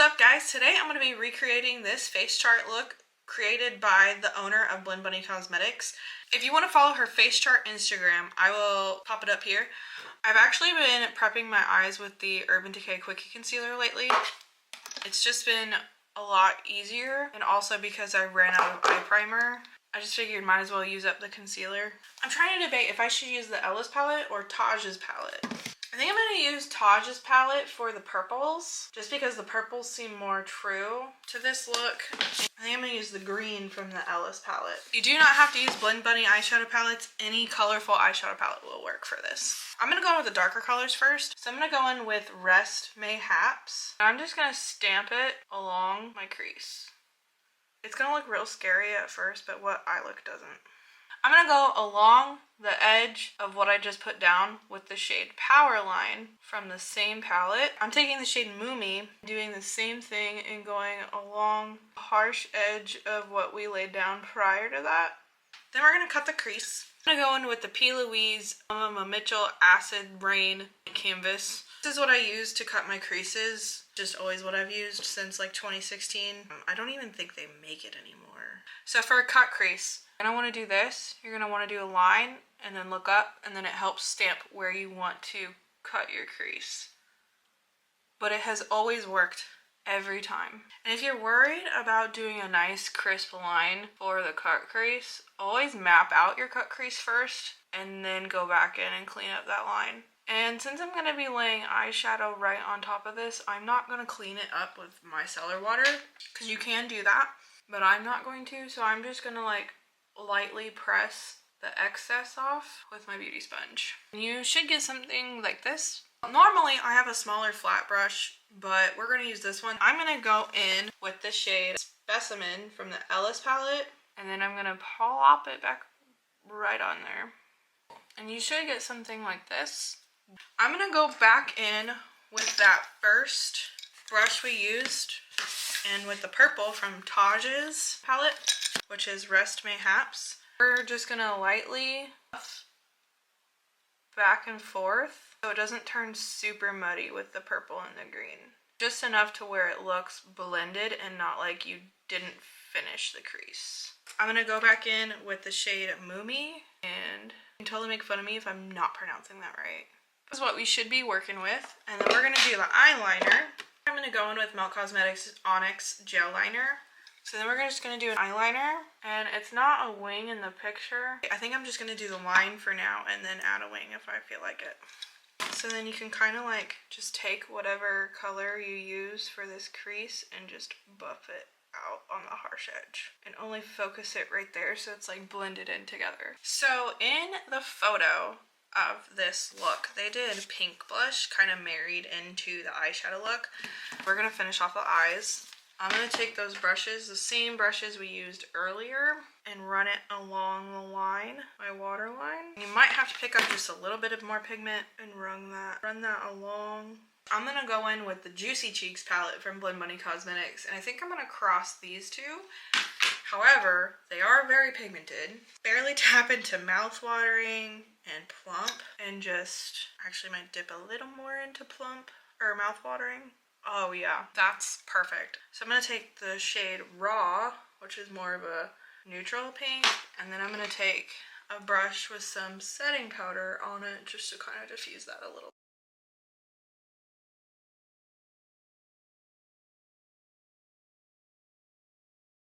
up, guys? Today I'm going to be recreating this face chart look created by the owner of Blend Bunny Cosmetics. If you want to follow her face chart Instagram, I will pop it up here. I've actually been prepping my eyes with the Urban Decay Quickie Concealer lately. It's just been a lot easier, and also because I ran out of eye primer, I just figured might as well use up the concealer. I'm trying to debate if I should use the Ellis palette or Taj's palette. I think I'm going to use Taj's palette for the purples, just because the purples seem more true to this look. I think I'm going to use the green from the Ellis palette. You do not have to use Blend Bunny eyeshadow palettes. Any colorful eyeshadow palette will work for this. I'm going to go in with the darker colors first. So I'm going to go in with Rest Mayhaps. I'm just going to stamp it along my crease. It's going to look real scary at first, but what I look doesn't. I'm going to go along the edge of what I just put down with the shade Powerline from the same palette. I'm taking the shade Moomy, doing the same thing and going along the harsh edge of what we laid down prior to that. Then we're going to cut the crease. I'm going to go in with the P. Louise Mama Mitchell Acid Rain Canvas. This is what I use to cut my creases. Just always what I've used since like 2016. I don't even think they make it anymore. So for a cut crease, you're going to want to do this. You're going to want to do a line and then look up, and then it helps stamp where you want to cut your crease. But it has always worked every time. And if you're worried about doing a nice crisp line for the cut crease, always map out your cut crease first and then go back in and clean up that line. And since I'm going to be laying eyeshadow right on top of this, I'm not going to clean it up with micellar water, because you can do that, but I'm not going to. So I'm just going to like lightly press the excess off with my beauty sponge. You should get something like this. Normally I have a smaller flat brush, but we're going to use this one. I'm going to go in with the shade Specimen from the Ellis palette, and then I'm going to plop it back right on there. And you should get something like this. I'm going to go back in with that first brush we used and with the purple from Taj's palette, which is Rest Mayhaps. We're just going to lightly buff back and forth so it doesn't turn super muddy with the purple and the green. Just enough to where it looks blended and not like you didn't finish the crease. I'm going to go back in with the shade Moomy, and you can totally make fun of me if I'm not pronouncing that right. This is what we should be working with. And then we're going to do the eyeliner. I'm going to go in with Melt Cosmetics Onyx Gel Liner. So then we're just going to do an eyeliner, and it's not a wing in the picture. I think I'm just going to do the line for now and then add a wing if I feel like it. So then you can kind of like just take whatever color you use for this crease and just buff it out on the harsh edge and only focus it right there so it's like blended in together. So in the photo of this look, they did pink blush kind of married into the eyeshadow look. We're going to finish off the eyes. I'm going to take those brushes, the same brushes we used earlier, and run it along the line, my waterline. You might have to pick up just a little bit of more pigment and run that along. I'm going to go in with the Juicy Cheeks palette from Blend Bunny Cosmetics, and I think I'm going to cross these two. However, they are very pigmented. Barely tap into mouth-watering and plump, and just actually might dip a little more into plump or mouth-watering. Oh yeah, that's perfect. So I'm going to take the shade Raw, which is more of a neutral pink, and then I'm going to take a brush with some setting powder on it just to kind of diffuse that a little.